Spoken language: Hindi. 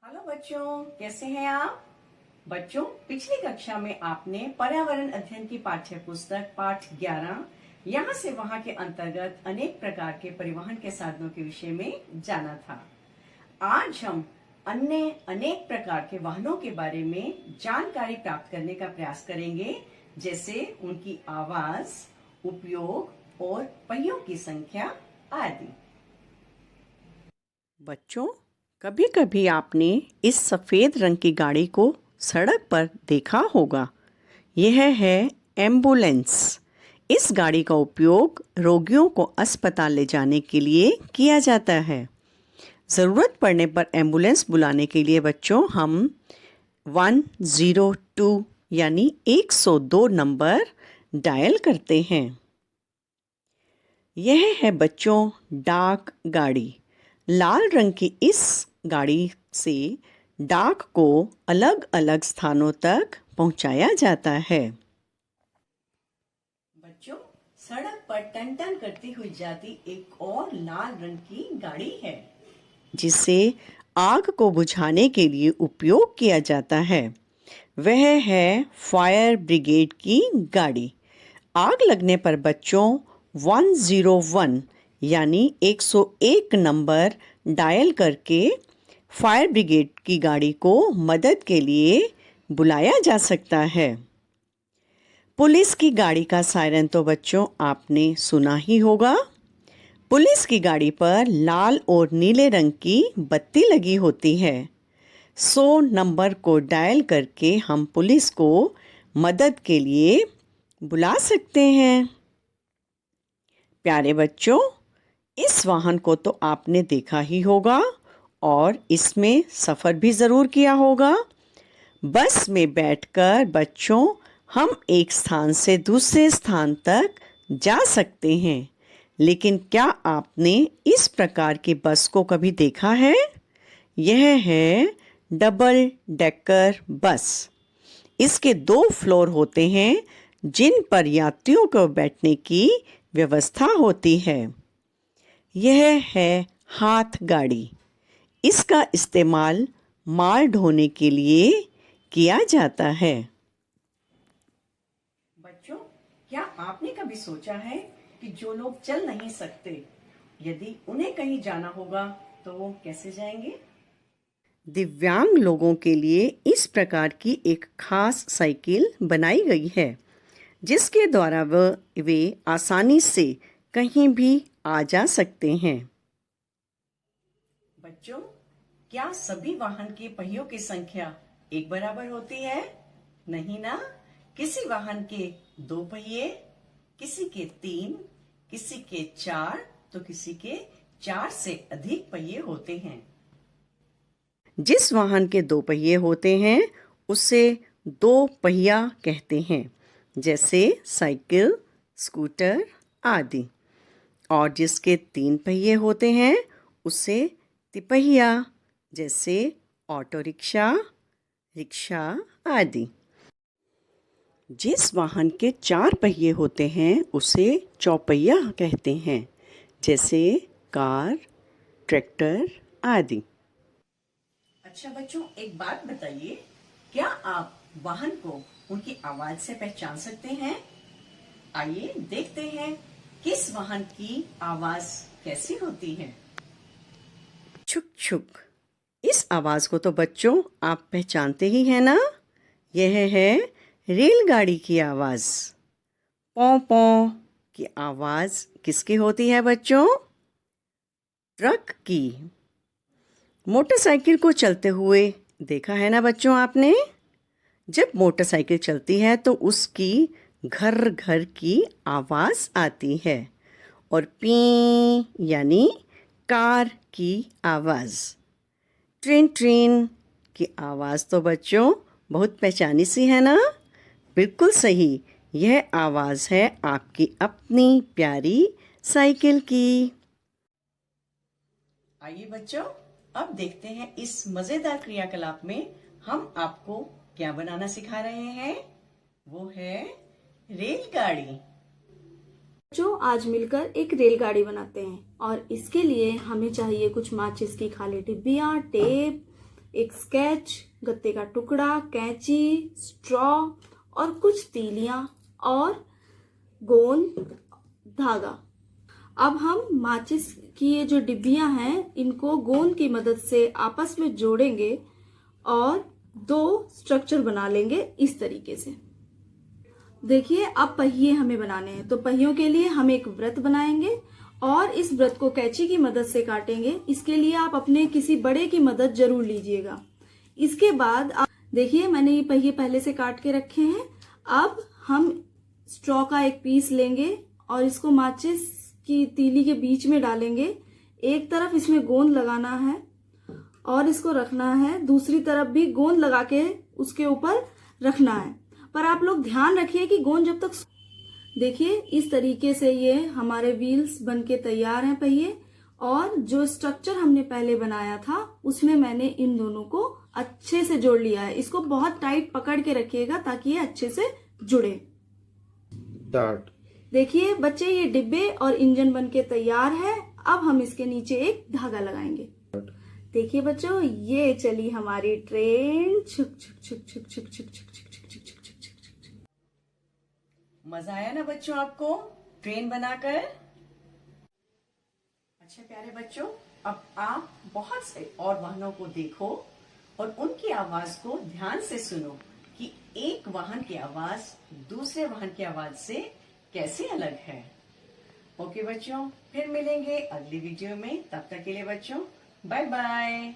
हेलो बच्चों, कैसे हैं आप? बच्चों, पिछली कक्षा में आपने पर्यावरण अध्ययन की पाठ्य पुस्तक पाठ 11 यहाँ से वहाँ के अंतर्गत अनेक प्रकार के परिवहन के साधनों के विषय में जाना था। आज हम अन्य अनेक प्रकार के वाहनों के बारे में जानकारी प्राप्त करने का प्रयास करेंगे, जैसे उनकी आवाज, उपयोग और पहियों की संख्या आदि। बच्चों, कभी कभी आपने इस सफेद रंग की गाड़ी को सड़क पर देखा होगा। यह है एम्बुलेंस। इस गाड़ी का उपयोग रोगियों को अस्पताल ले जाने के लिए किया जाता है। ज़रूरत पड़ने पर एम्बुलेंस बुलाने के लिए बच्चों हम 102 यानी 102 नंबर डायल करते हैं। यह है बच्चों डाक गाड़ी। लाल रंग की इस गाड़ी से डाक को अलग अलग स्थानों तक पहुंचाया जाता है। बच्चों, सड़क पर टन टन करती हुई जाती एक और लाल रंग की गाड़ी है, जिसे आग को बुझाने के लिए उपयोग किया जाता है। वह है फायर ब्रिगेड की गाड़ी। आग लगने पर बच्चों 101 यानी 101 नंबर डायल करके फायर ब्रिगेड की गाड़ी को मदद के लिए बुलाया जा सकता है। पुलिस की गाड़ी का सायरन तो बच्चों आपने सुना ही होगा। पुलिस की गाड़ी पर लाल और नीले रंग की बत्ती लगी होती है। 100 नंबर को डायल करके हम पुलिस को मदद के लिए बुला सकते हैं। प्यारे बच्चों, इस वाहन को तो आपने देखा ही होगा और इसमें सफ़र भी ज़रूर किया होगा। बस में बैठकर बच्चों हम एक स्थान से दूसरे स्थान तक जा सकते हैं। लेकिन क्या आपने इस प्रकार की बस को कभी देखा है? यह है डबल डेकर बस। इसके 2 फ्लोर होते हैं, जिन पर यात्रियों को बैठने की व्यवस्था होती है। यह है हाथ गाड़ी। इसका इस्तेमाल माल ढोने के लिए किया जाता है। बच्चों, क्या आपने कभी सोचा है कि जो लोग चल नहीं सकते, यदि उन्हें कहीं जाना होगा तो वो कैसे जाएंगे? दिव्यांग लोगों के लिए इस प्रकार की एक खास साइकिल बनाई गई है, जिसके द्वारा वे आसानी से कहीं भी आ जा सकते हैं। बच्चों, क्या सभी वाहन के पहियों की संख्या एक बराबर होती है? नहीं ना। किसी वाहन के 2 पहिए, किसी के 3, किसी के 4 तो किसी के 4 से अधिक पहिए होते हैं। जिस वाहन के 2 पहिए होते हैं उसे 2 पहिया कहते हैं, जैसे साइकिल, स्कूटर आदि। और जिसके 3 पहिए होते हैं उसे तिपहिया, जैसे ऑटो रिक्शा, रिक्शा आदि। जिस वाहन के 4 पहिए होते हैं उसे चौपहिया कहते हैं, जैसे कार, ट्रैक्टर आदि। अच्छा बच्चों, एक बात बताइए, क्या आप वाहन को उनकी आवाज से पहचान सकते हैं? आइए देखते हैं किस वाहन की आवाज कैसी होती है। छुक छुक। इस आवाज को तो बच्चों आप पहचानते ही हैं ना। यह है रेलगाड़ी की आवाज। पौ पौ की आवाज किसकी होती है बच्चों? ट्रक की। मोटरसाइकिल को चलते हुए देखा है ना बच्चों आपने? जब मोटरसाइकिल चलती है तो उसकी घर घर की आवाज आती है, और पी यानी कार की आवाज। ट्रेन ट्रेन की आवाज तो बच्चों बहुत पहचानी सी है ना। बिल्कुल सही, यह आवाज है आपकी अपनी प्यारी साइकिल की। आइए बच्चों, अब देखते हैं इस मजेदार क्रियाकलाप में हम आपको क्या बनाना सिखा रहे हैं। वो है रेलगाड़ी। जो आज मिलकर एक रेलगाड़ी बनाते हैं, और इसके लिए हमें चाहिए कुछ माचिस की खाली डिब्बियाँ, टेप, एक स्केच, गत्ते का टुकड़ा, कैंची, स्ट्रॉ और कुछ तीलियां और गोंद, धागा। अब हम माचिस की ये जो डिब्बियां हैं इनको गोंद की मदद से आपस में जोड़ेंगे और 2 स्ट्रक्चर बना लेंगे इस तरीके से। देखिए अब पहिए हमें बनाने हैं, तो पहियों के लिए हम एक वृत्त बनाएंगे और इस वृत्त को कैंची की मदद से काटेंगे। इसके लिए आप अपने किसी बड़े की मदद जरूर लीजिएगा। इसके बाद आप देखिए मैंने ये पहिए पहले से काट के रखे हैं। अब हम स्ट्रॉ का एक पीस लेंगे और इसको माचिस की तीली के बीच में डालेंगे। एक तरफ इसमें गोंद लगाना है और इसको रखना है, दूसरी तरफ भी गोंद लगा के उसके ऊपर रखना है। पर आप लोग ध्यान रखिए कि गोंद जब तक, देखिए इस तरीके से ये हमारे व्हील्स बनके तैयार हैं पहिए। और जो स्ट्रक्चर हमने पहले बनाया था उसमें मैंने इन दोनों को अच्छे से जोड़ लिया है। इसको बहुत टाइट पकड़ के रखिएगा ताकि ये अच्छे से जुड़े। देखिए बच्चे ये डिब्बे और इंजन बनके तैयार है। अब हम इसके नीचे एक धागा लगाएंगे। देखिए बच्चों ये चली हमारी ट्रेन, छुक छुक छुक छुक छुक छुक छुक छुक छुक छुक छुक छुक छुक छुक। मजा आया ना बच्चों आपको ट्रेन बनाकर? अच्छा प्यारे बच्चों, अब आप बहुत से और वाहनों को देखो और उनकी आवाज को ध्यान से सुनो कि एक वाहन की आवाज दूसरे वाहन की आवाज से कैसे अलग है। ओके बच्चों, फिर मिलेंगे अगली वीडियो में। तब तक के लिए बच्चों बाय बाय।